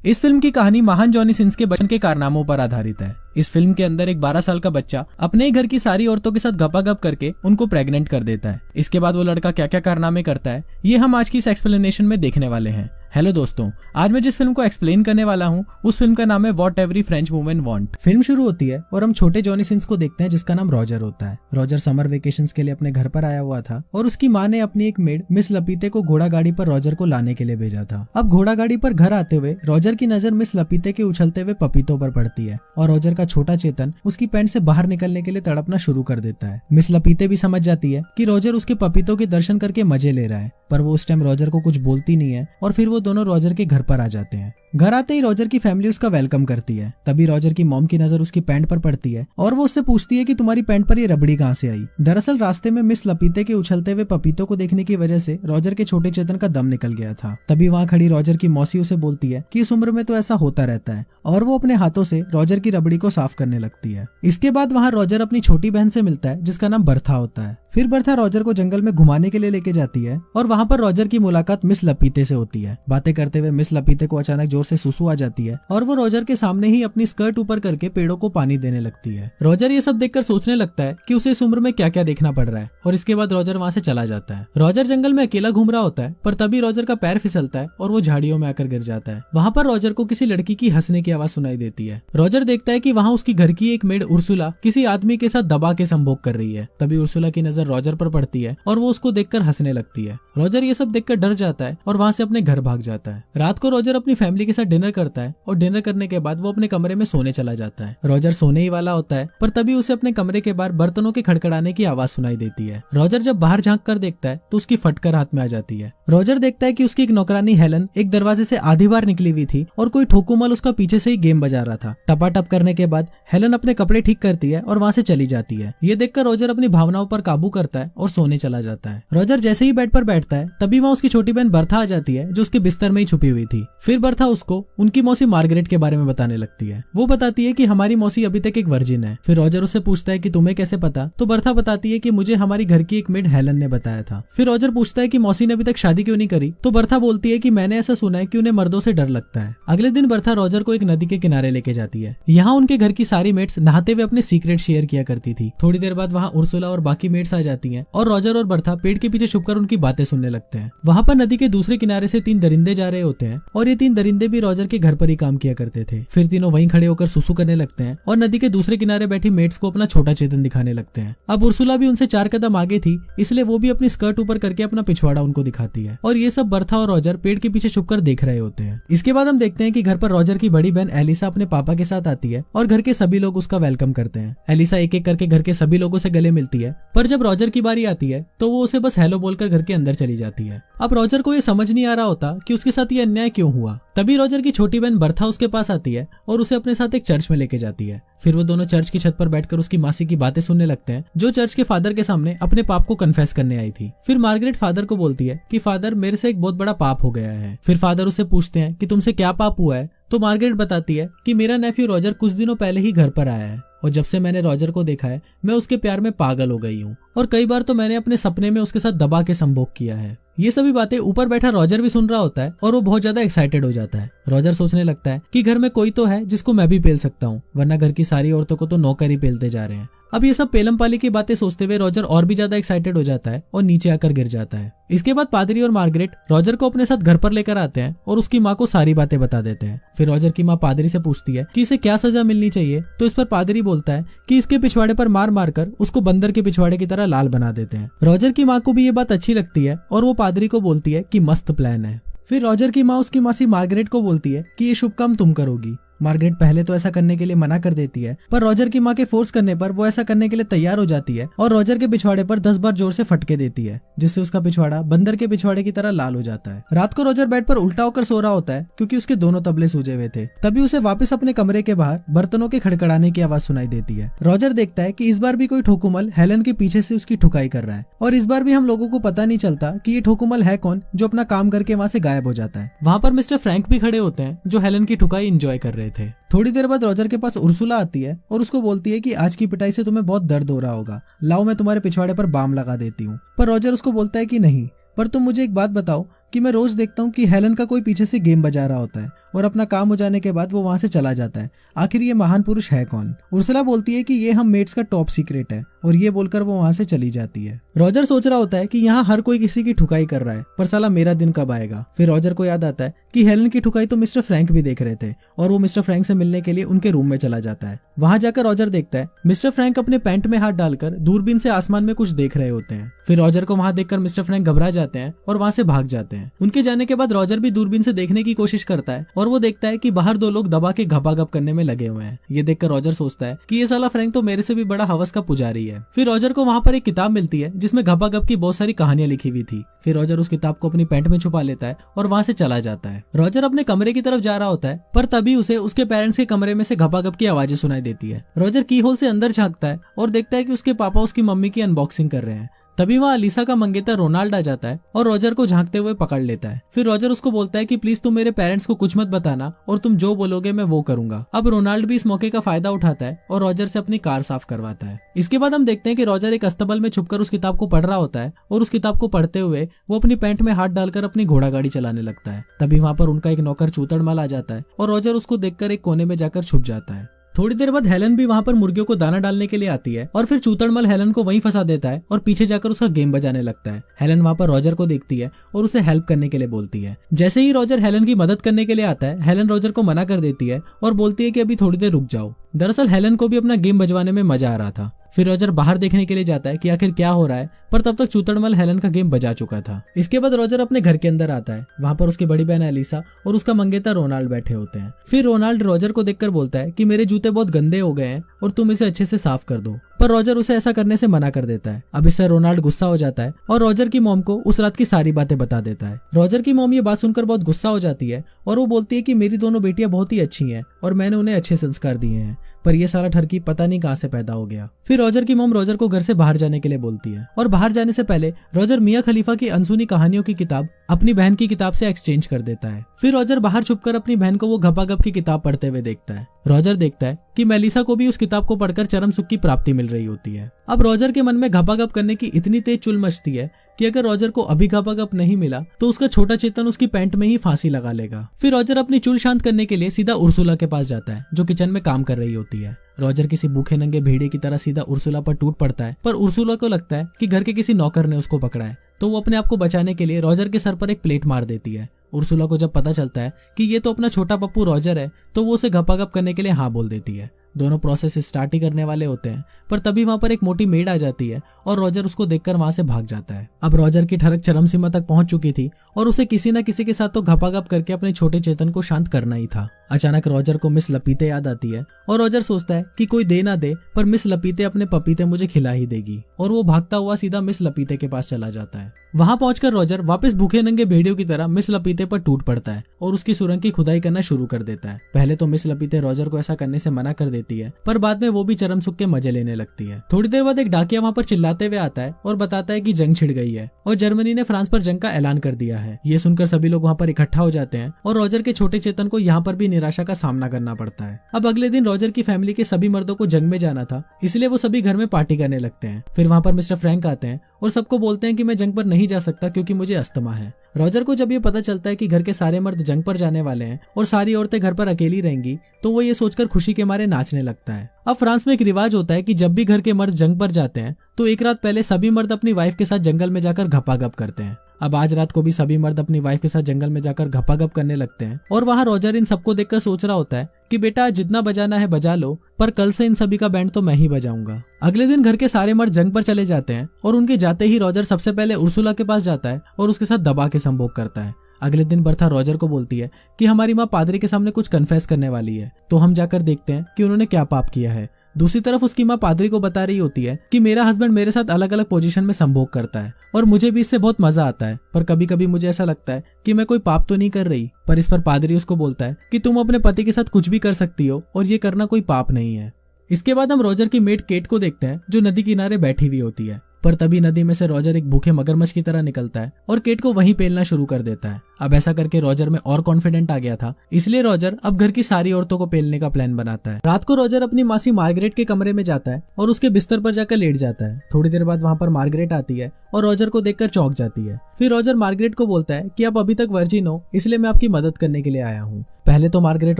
इस फिल्म की कहानी महान जॉनी सिंस के बचपन के कारनामों पर आधारित है। इस फिल्म के अंदर एक 12 साल का बच्चा अपने ही घर की सारी औरतों के साथ गपागप करके उनको प्रेग्नेंट कर देता है। इसके बाद वो लड़का क्या क्या कारनामे करता है ये हम आज की इस एक्सप्लेनेशन में देखने वाले हैं। हेलो दोस्तों, आज मैं जिस फिल्म को एक्सप्लेन करने वाला हूँ उस फिल्म का नाम है what every French woman want. Film शुरू होती है और हम छोटे जॉनी सिंस को देखते हैं जिसका नाम रॉजर होता है। रॉजर समर वेकेशंस के लिए अपने घर पर आया हुआ था और उसकी माँ ने अपनी एक मेड मिस लपीते को घोड़ा गाड़ी पर रॉजर को लाने के लिए भेजा था। अब घोड़ा गाड़ी पर घर आते हुए रॉजर की नजर मिस लपीते के उछलते हुए पपीतों पर पड़ती है और रॉजर का छोटा चेतन उसकी पैंट से बाहर निकलने के लिए तड़पना शुरू कर देता है। मिस लपीते भी समझ जाती है कि रॉजर उसके पपीतों के दर्शन करके मजे ले रहा है, पर वो उस टाइम रॉजर को कुछ बोलती नहीं है और फिर वो दोनों रॉजर के घर पर आ जाते हैं। घर आते ही रॉजर की फैमिली उसका वेलकम करती है। तभी रॉजर की मॉम की नजर उसकी पैंट पर पड़ती है और वो उससे पूछती है कि तुम्हारी पैंट पर ये रबड़ी कहाँ से आई। दरअसल रास्ते में मिस लपीते के उछलते हुए पपीतों को देखने की वजह से रॉजर के छोटे चेतन का दम निकल गया था। तभी वहाँ खड़ी रॉजर की मौसी उसे बोलती है कि इस उम्र में तो ऐसा होता रहता है और वो अपने हाथों से रॉजर की रबड़ी को साफ करने लगती है। इसके बाद वहाँ रॉजर अपनी छोटी बहन से मिलता है जिसका नाम बर्था होता है। फिर बर्था रॉजर को जंगल में घुमाने के लिए लेके जाती है और वहाँ पर रॉजर की मुलाकात मिस लपीते से होती है। बातें करते हुए मिस लपीते को अचानक जोर से सुसु आ जाती है और वो रॉजर के सामने ही अपनी स्कर्ट ऊपर करके पेड़ों को पानी देने लगती है। रॉजर ये सब देखकर सोचने लगता है कि उसे इस उम्र में क्या क्या देखना पड़ रहा है और इसके बाद रॉजर वहाँ से चला जाता है। रॉजर जंगल में अकेला घूम रहा होता है, पर तभी रॉजर का पैर फिसलता है और वो झाड़ियों में आकर गिर जाता है। वहाँ पर रॉजर को किसी लड़की की हंसने की आवाज सुनाई देती है। रॉजर देखता है कि वहाँ उसकी घर की एक मेड उर्सुला किसी आदमी के साथ दबा के संभोग कर रही है। तभी उर्सुला की नजर रॉजर पर पड़ती है और वो उसको देखकर हंसने लगती है। रॉजर ये सब देखकर डर जाता है और वहाँ से अपने घर भाग जाता है। रात को रॉजर अपनी फैमिली के साथ डिनर करता है और डिनर करने के बाद वो अपने कमरे में सोने चला जाता है। रॉजर सोने ही वाला होता है, पर तभी उसे अपने कमरे के बाहर बर्तनों के खड़खड़ाने की आवाज सुनाई देती है। रॉजर जब बाहर झांक कर देखता है तो उसकी फटकर हाथ में आ जाती है। रॉजर देखता है कि उसकी एक नौकरानी हेलन एक दरवाजे से आधी बार निकली हुई थी और कोई ठोकुमल उसका पीछे से ही गेम बजा रहा था। टपाटप करने के बाद हेलन अपने कपड़े ठीक करती है और वहाँ से चली जाती है। ये देखकर रॉजर अपनी भावनाओं पर काबू करता है और सोने चला जाता है। रॉजर जैसे ही बेड पर बैठता है तभी वहाँ उसकी छोटी बहन बर्था आ जाती है जो उसके बिस्तर में ही छुपी हुई थी। फिर बर्था उसको उनकी मौसी मार्गरेट के बारे में बताने लगती है। वो बताती है कि हमारी मौसी अभी तक एक वर्जिन है। फिर रॉजर उससे पूछता है कि तुम्हें कैसे पता, तो बर्था बताती है कि मुझे हमारी घर की एक मेड हेलन ने बताया था। फिर रॉजर पूछता है कि मौसी ने अभी तक शादी क्यों नहीं करी, तो बर्था बोलती है कि मैंने ऐसा सुना है कि उन्हें मर्दों से डर लगता है। अगले दिन बर्था रॉजर को एक नदी के किनारे लेके जाती है। यहाँ उनके घर की सारी मेट्स नहाते हुए अपने सीक्रेट शेयर किया करती थी। थोड़ी देर बाद वहाँ उर्सुला और बाकी मेट्स आ जाती हैं और रॉजर और बर्था पेड़ के पीछे छुपकर उनकी बातें सुनने लगते हैं। वहाँ पर नदी के दूसरे किनारे से 3 दरिंदे जा रहे होते हैं और ये 3 दरिंदे भी रॉजर के घर पर ही काम किया करते थे। फिर तीनों वहीं खड़े होकर सुसु करने लगते हैं और नदी के दूसरे किनारे बैठी मेट्स को अपना छोटा चेतन दिखाने लगते हैं। अब उर्सुला भी उनसे 4 कदम आगे थी, इसलिए वो भी अपनी स्कर्ट ऊपर करके अपना पिछवाड़ा उनको दिखाती है और ये सब बर्था और रॉजर पेड़ के पीछे छुपकर देख रहे होते हैं। इसके बाद हम देखते हैं कि घर पर रॉजर की बड़ी बहन एलिसा अपने पापा के साथ आती है और घर के सभी लोग उसका वेलकम करते हैं। एलिसा एक एक करके घर के सभी लोगों से गले मिलती है, पर जब रॉजर की बारी आती है तो वो उसे बस हेलो बोलकर घर के अंदर चली जाती है। अब रॉजर को ये समझ नहीं आ रहा होता कि उसके साथ ये अन्याय क्यों हुआ। तभी रॉजर की छोटी बहन बर्था उसके पास आती है और उसे अपने साथ एक चर्च में लेके जाती है। फिर वो दोनों चर्च की छत पर बैठकर उसकी मासी की बातें सुनने लगते हैं जो चर्च के फादर के सामने अपने पाप को कन्फेस करने आई थी। फिर मार्गरेट फादर को बोलती है कि फादर मेरे से एक बहुत बड़ा पाप हो गया है। फिर फादर उससे पूछते हैं कि तुमसे क्या पाप हुआ है, तो मार्गरेट बताती है कि मेरा नेफ्यू रॉजर कुछ दिनों पहले ही घर पर आया है और जब से मैंने रॉजर को देखा है मैं उसके प्यार में पागल हो गई हूँ और कई बार तो मैंने अपने सपने में उसके साथ दबा के संभोग किया है। ये सभी बातें ऊपर बैठा रॉजर भी सुन रहा होता है और वो बहुत ज्यादा एक्साइटेड हो जाता है। रॉजर सोचने लगता है कि घर में कोई तो है जिसको मैं भी पेल सकता हूँ, वरना घर की सारी औरतों को तो नौकर ही पेलते जा रहे हैं। अब ये सब पेलम पाली की बातें सोचते हुए रॉजर और भी ज्यादा एक्साइटेड हो जाता है और नीचे आकर गिर जाता है। इसके बाद पादरी और मार्गरेट रॉजर को अपने साथ घर पर लेकर आते हैं और उसकी माँ को सारी बातें बता देते हैं। फिर रॉजर की माँ पादरी से पूछती है कि इसे क्या सजा मिलनी चाहिए, तो इस पर पादरी बोलता है कि इसके पिछवाड़े पर मार मारकर उसको बंदर के पिछवाड़े की तरह लाल बना देते हैं। रॉजर की माँ को भी ये बात अच्छी लगती है और वो पादरी को बोलती है कि मस्त प्लान है। फिर रॉजर की माँ उसकी मासी मार्गरेट को बोलती है कि ये शुभ काम तुम करोगी। मार्गरेट पहले तो ऐसा करने के लिए मना कर देती है, पर रॉजर की माँ के फोर्स करने पर वो ऐसा करने के लिए तैयार हो जाती है और रॉजर के पिछवाड़े पर 10 बार जोर से फटके देती है, जिससे उसका पिछवाड़ा बंदर के पिछवाड़े की तरह लाल हो जाता है। रात को रॉजर बेड पर उल्टा होकर सो रहा होता है क्योंकि उसके दोनों तबले सूजे हुए थे। तभी उसे वापस अपने कमरे के बाहर बर्तनों के खड़खड़ाने की आवाज सुनाई देती है। रॉजर देखता है कि इस बार भी कोई ठोकुमल हेलन के पीछे से उसकी ठुकाई कर रहा है और इस बार भी हम लोगों को पता नहीं चलता कि ये ठोकुमल है कौन जो अपना काम करके वहाँ से गायब हो जाता है। वहाँ पर मिस्टर फ्रैंक भी खड़े होते हैं जो हेलन की ठुकाई एंजॉय कर रहे थे। थोड़ी देर बाद रॉजर के पास उर्सुला आती है और उसको बोलती है कि आज की पिटाई से तुम्हें बहुत दर्द हो रहा होगा, लाओ मैं तुम्हारे पिछवाड़े पर बाम लगा देती हूँ। पर रॉजर उसको बोलता है कि नहीं, पर तुम मुझे एक बात बताओ कि मैं रोज देखता हूँ कि हेलन का कोई पीछे से गेम बजा रहा होता है और अपना काम हो जाने के बाद वो वहाँ से चला जाता है। आखिर ये महान पुरुष है कौन? उर्सुला बोलती है कि ये हम मेट्स का टॉप सीक्रेट है, और ये बोलकर वो वहाँ से चली जाती है। रॉजर सोच रहा होता है कि यहाँ हर कोई किसी की ठुकाई कर रहा है, पर साला मेरा दिन कब आएगा। फिर रॉजर को याद आता है कि हेलन की ठुकाई तो मिस्टर फ्रैंक भी देख रहे थे, और वो मिस्टर फ्रैंक से मिलने के लिए उनके रूम में चला जाता है। वहां जाकर रॉजर देखता है मिस्टर फ्रैंक अपने पैंट में हाथ डालकर दूरबीन से आसमान में कुछ देख रहे होते हैं। फिर रॉजर को वहां देखकर मिस्टर फ्रैंक घबरा जाते हैं और वहां से भाग जाते हैं। उनके जाने के बाद रॉजर भी दूरबीन से देखने की कोशिश करता है, और वो देखता है कि बाहर दो लोग दबा के घपाघप करने में लगे हुए हैं। ये देखकर रॉजर सोचता है कि ये साला फ्रैंक तो मेरे से भी बड़ा हवस का पुजारी है। फिर रॉजर को वहां पर एक किताब मिलती है जिसमें घपाघप की बहुत सारी कहानियां लिखी हुई थी। फिर रॉजर उस किताब को अपनी पैंट में छुपा लेता है और वहां से चला जाता है। रॉजर अपने कमरे की तरफ जा रहा होता है, पर तभी उसे उसके पेरेंट्स के कमरे में से घपाघप की आवाजें सुनाई देती है। रॉजर की होल से अंदर झांकता है और देखता है कि उसके पापा उसकी मम्मी की अनबॉक्सिंग कर रहे हैं। तभी वहाँ अलीसा का मंगेतर रोनाल्ड आ जाता है और रॉजर को झांकते हुए पकड़ लेता है। फिर रॉजर उसको बोलता है कि प्लीज तुम मेरे पेरेंट्स को कुछ मत बताना, और तुम जो बोलोगे मैं वो करूंगा। अब रोनाल्ड भी इस मौके का फायदा उठाता है और रॉजर से अपनी कार साफ करवाता है। इसके बाद हम देखते हैं कि रॉजर एक अस्तबल में छुपकर उस किताब को पढ़ रहा होता है, और उस किताब को पढ़ते हुए वो अपनी पैंट में हाथ डालकर अपनी घोड़ा गाड़ी चलाने लगता है। तभी वहाँ पर उनका एक नौकर चूतड़मल आ जाता है और रॉजर उसको देखकर एक कोने में जाकर छुप जाता है। थोड़ी देर बाद हेलन भी वहां पर मुर्गियों को दाना डालने के लिए आती है, और फिर चूतड़मल हेलन को वहीं फंसा देता है और पीछे जाकर उसका गेम बजाने लगता है। हेलन वहां पर रॉजर को देखती है और उसे हेल्प करने के लिए बोलती है। जैसे ही रॉजर हेलन की मदद करने के लिए आता है, हेलन रॉजर को मना कर देती है और बोलती है कि अभी थोड़ी देर रुक जाओ। दरअसल हेलन को भी अपना गेम बजवाने में मजा आ रहा था। फिर रॉजर बाहर देखने के लिए जाता है कि आखिर क्या हो रहा है, पर तब तक चूतड़मल हेलन का गेम बजा चुका था। इसके बाद रॉजर अपने घर के अंदर आता है। वहां पर उसकी बड़ी बहन एलिसा और उसका मंगेतर रोनाल्ड बैठे होते हैं। फिर रोनाल्ड रॉजर को देखकर बोलता है कि मेरे जूते बहुत गंदे हो गए हैं और तुम इसे अच्छे से साफ कर दो, पर रॉजर उसे ऐसा करने से मना कर देता है। अब इससे रोनाल्ड गुस्सा हो जाता है और रॉजर की मॉम को उस रात की सारी बातें बता देता है। रॉजर की मॉम ये बात सुनकर बहुत गुस्सा हो जाती है और वो बोलती है कि मेरी दोनों बेटियां बहुत ही अच्छी हैं और मैंने उन्हें अच्छे संस्कार दिए हैं, पर ये सारा ठरकी पता नहीं कहां से पैदा हो गया। फिर रॉजर की मॉम रॉजर को घर से बाहर जाने के लिए बोलती है, और बाहर जाने से पहले रॉजर मियां खलीफा की अनसुनी कहानियों की किताब अपनी बहन की किताब से एक्सचेंज कर देता है। फिर रॉजर बाहर छुपकर अपनी बहन को वो घपाघप की किताब पढ़ते हुए देखता है। रॉजर देखता है कि मेलिसा को भी उस किताब को पढ़कर चरम सुख की प्राप्ति मिल रही होती है। अब रॉजर के मन में घपाघप करने की इतनी तेज चुल मचती है कि अगर रॉजर को अभी घपाघप नहीं मिला तो उसका छोटा चेतन उसकी पैंट में ही फांसी लगा लेगा। फिर रॉजर अपनी चुल शांत करने के लिए सीधा उर्सुला के पास जाता है, जो किचन में काम कर रही होती है। रॉजर किसी भूखे नंगे भेड़िए की तरह सीधा उर्सुला पर टूट पड़ता है, पर उर्सुला को लगता है कि घर के किसी नौकर ने उसको पकड़ा है, तो वो अपने आप को बचाने के लिए रॉजर के सर पर एक प्लेट मार देती है। उर्सुला को जब पता चलता है कि ये तो अपना छोटा पप्पू रॉजर है, तो वो उसे घपाघप करने के लिए हाँ बोल देती है। दोनों प्रोसेस स्टार्ट ही करने वाले होते हैं, पर तभी वहां पर एक मोटी मेड आ जाती है और रॉजर उसको देखकर वहां से भाग जाता है। अब रॉजर की ठरक चरम सीमा तक पहुंच चुकी थी और उसे किसी न किसी के साथ तो घपाघप करके अपने छोटे चेतन को शांत करना ही था। अचानक रॉजर को मिस लपीते याद आती है और रॉजर सोचता है कि कोई दे ना दे, पर मिस लपीते अपने पपीते मुझे खिला ही देगी, और वो भागता हुआ सीधा मिस लपीते के पास चला जाता है। वहां पहुंचकर रॉजर वापस भूखे नंगे भेड़ियों की तरह मिस लपीते पर टूट पड़ता है और उसकी सुरंग की खुदाई करना शुरू कर देता है। पहले तो मिस लपीते रॉजर को ऐसा करने से मना कर देती है, पर बाद में वो भी चरम सुख के मजे लेने लगती है। थोड़ी देर बाद एक डाकिया वहां पर चिल्लाते हुए आता है और बताता है कि जंग छिड़ गई है और जर्मनी ने फ्रांस पर जंग का ऐलान कर दिया है। ये सुनकर सभी लोग वहां पर इकट्ठा हो जाते हैं और रॉजर के छोटे चेतन को यहाँ पर भी निराशा का सामना करना पड़ता है। अब अगले दिन रॉजर की फैमिली के सभी मर्दों को जंग में जाना था, इसलिए वो सभी घर में पार्टी करने लगते हैं। फिर वहां पर मिस्टर फ्रैंक आते हैं और सबको बोलते हैं कि मैं जंग पर नहीं जा सकता क्योंकि मुझे अस्थमा है। रॉजर को जब ये पता चलता है कि घर के सारे मर्द जंग पर जाने वाले हैं और सारी औरतें घर पर अकेली रहेंगी, तो वो ये सोचकर खुशी के मारे नाचने लगता है। अब फ्रांस में एक रिवाज होता है कि जब भी घर के मर्द जंग पर जाते हैं तो एक रात पहले सभी मर्द अपनी वाइफ के साथ जंगल में जाकर घपाघप करते हैं। अब आज रात को भी सभी मर्द अपनी वाइफ के साथ जंगल में जाकर घपाघप करने लगते हैं और वहाँ रॉजर इन सबको देखकर सोच रहा होता है कि बेटा जितना बजाना है बजा लो, पर कल से इन सभी का बैंड तो मैं ही बजाऊंगा। अगले दिन घर के सारे मर्द जंग पर चले जाते हैं और उनके जाते ही रॉजर सबसे पहले उर्सुला के पास जाता है और उसके साथ दबा के संभोग करता है। अगले दिन बर्था रॉजर को बोलती है कि हमारी माँ पादरी के सामने कुछ कन्फेस करने वाली है, तो हम जाकर देखते हैं कि उन्होंने क्या पाप किया है। दूसरी तरफ उसकी माँ पादरी को बता रही होती है कि मेरा हस्बैंड मेरे साथ अलग अलग पोजीशन में संभोग करता है और मुझे भी इससे बहुत मजा आता है, पर कभी कभी मुझे ऐसा लगता है कि मैं कोई पाप तो नहीं कर रही। पर इस पर पादरी उसको बोलता है कि तुम अपने पति के साथ कुछ भी कर सकती हो और ये करना कोई पाप नहीं है। इसके बाद हम रॉजर की मेट केट को देखते हैं जो नदी किनारे बैठी हुई होती है। पर तभी नदी में से रॉजर एक भूखे मगरमच्छ की तरह निकलता है और केट को वहीं पेलना शुरू कर देता है। अब ऐसा करके रॉजर में और कॉन्फिडेंट आ गया था, इसलिए रॉजर अब घर की सारी औरतों को पेलने का प्लान बनाता है। रात को रॉजर अपनी मासी मार्गरेट के कमरे में जाता है और उसके बिस्तर पर जाकर लेट जाता है। थोड़ी देर बाद वहाँ पर मार्गरेट आती है और रॉजर को देखकर चौंक जाती है। फिर रॉजर मार्गरेट को बोलता है कि आप अभी तक वर्जिन हो, इसलिए मैं आपकी मदद करने के लिए आया हूँ। पहले तो मार्गरेट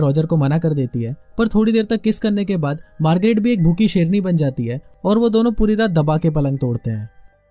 रॉजर को मना कर देती है, पर थोड़ी देर तक किस करने के बाद मार्गरेट भी एक भूखी शेरनी बन जाती है और वो दोनों पूरी रात दबा के पलंग तोड़ते हैं।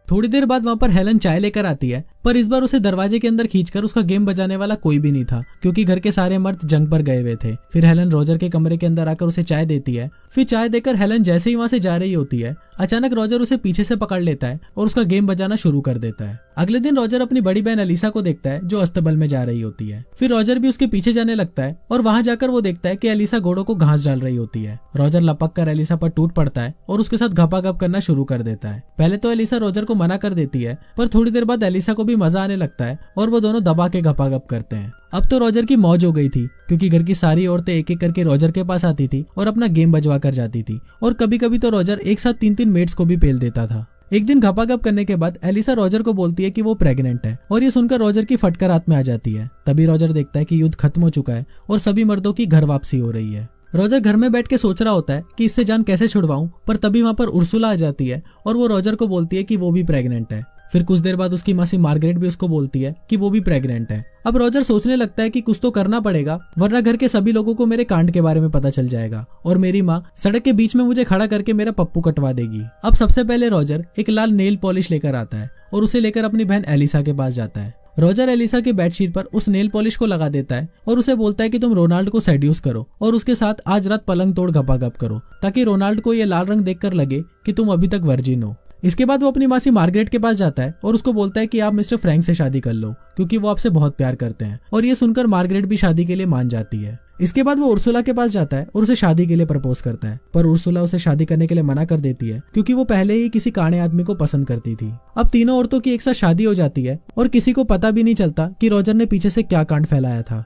थोड़ी देर बाद वहाँ पर हेलन चाय लेकर आती है, पर इस बार उसे दरवाजे के अंदर खींचकर उसका गेम बजाने वाला कोई भी नहीं था, क्योंकि घर के सारे मर्द जंग पर गए हुए थे। फिर हेलन रॉजर के कमरे के अंदर आकर उसे चाय देती है। फिर चाय देकर हेलन जैसे ही वहाँ से जा रही होती है, अचानक रॉजर उसे पीछे से पकड़ लेता है और उसका गेम बजाना शुरू कर देता है। अगले दिन रॉजर अपनी बड़ी बहन अलीसा को देखता है, जो अस्तबल में जा रही होती है। फिर रॉजर भी उसके पीछे जाने लगता है और वहाँ जाकर वो देखता है कि अलीसा घोड़ों को घास डाल रही होती है। रॉजर लपक कर अलीसा पर टूट पड़ता है और उसके साथ घपाघप करना शुरू कर देता है। पहले तो अलीसा रॉजर को मना कर देती है, पर थोड़ी देर बाद अलीसा को भी मजा आने लगता है और वो दोनों दबा के घपाघप करते हैं। अब तो रॉजर की मौज हो गई थी, क्योंकि घर की सारी औरतें एक एक करके रॉजर के पास आती थी और अपना गेम बजवा कर जाती थी, और कभी कभी तो रॉजर एक साथ 3-3 मेट्स को भी पेल देता था। एक दिन घपाघप करने के बाद एलिसा रॉजर को बोलती है कि वो प्रेग्नेंट है, और ये सुनकर रॉजर की फटकर हाथ में आ जाती है। तभी रॉजर देखता है कि युद्ध खत्म हो चुका है और सभी मर्दों की घर वापसी हो रही है। रॉजर घर में बैठ के सोच रहा होता है कि इससे जान कैसे छुड़वाऊं, पर तभी वहां पर उर्सुला आ जाती है और वो रॉजर को बोलती है कि वो भी प्रेग्नेंट है। फिर कुछ देर बाद उसकी मासी मार्गरेट भी उसको बोलती है कि वो भी प्रेग्नेंट है। अब रॉजर सोचने लगता है कि कुछ तो करना पड़ेगा, वरना घर के सभी लोगों को मेरे कांड के बारे में पता चल जाएगा और मेरी माँ सड़क के बीच में मुझे खड़ा करके मेरा पप्पू कटवा देगी। अब सबसे पहले रॉजर एक लाल नेल पॉलिश लेकर आता है और उसे लेकर अपनी बहन एलिसा के पास जाता है। रॉजर एलिसा के बेडशीट पर उस नेल पॉलिश को लगा देता है और उसे बोलता है कि तुम रोनाल्ड को सेड्यूस करो और उसके साथ आज रात पलंग तोड़ घपाघप करो, ताकि रोनाल्ड को ये लाल रंग देखकर लगे कि तुम अभी तक वर्जिन हो। इसके बाद वो अपनी मासी मार्गरेट के पास जाता है और उसको बोलता है कि आप मिस्टर फ्रैंक से शादी कर लो, क्योंकि वो आपसे बहुत प्यार करते हैं, और ये सुनकर मार्गरेट भी शादी के लिए मान जाती है। इसके बाद वो उर्सुला के पास जाता है और उसे शादी के लिए प्रपोज करता है, पर उर्सुला उसे शादी करने के लिए मना कर देती है, क्योंकि वो पहले ही किसी काणे आदमी को पसंद करती थी। अब तीनों औरतों की एक साथ शादी हो जाती है और किसी को पता भी नहीं चलता कि रॉजर ने पीछे से क्या कांड फैलाया था।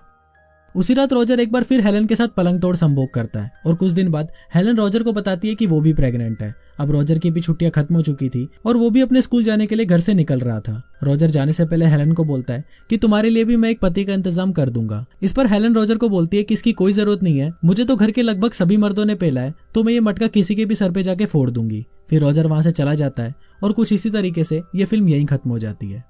उसी रात रॉजर एक बार फिर हेलन के साथ पलंग तोड़ संभोग करता है और कुछ दिन बाद हेलन रॉजर को बताती है कि वो भी प्रेग्नेंट है। अब रॉजर की भी छुट्टियां खत्म हो चुकी थी और वो भी अपने स्कूल जाने के लिए घर से निकल रहा था। रॉजर जाने से पहले हेलन को बोलता है कि तुम्हारे लिए भी मैं एक पति का इंतजाम कर दूंगा। इस पर हेलन रॉजर को बोलती है कि इसकी कोई जरूरत नहीं है, मुझे तो घर के लगभग सभी मर्दों ने पेला है, तो मैं ये मटका किसी के भी सर पे जाके फोड़ दूंगी। फिर रॉजर वहां से चला जाता है और कुछ इसी तरीके से ये फिल्म यहीं खत्म हो जाती है।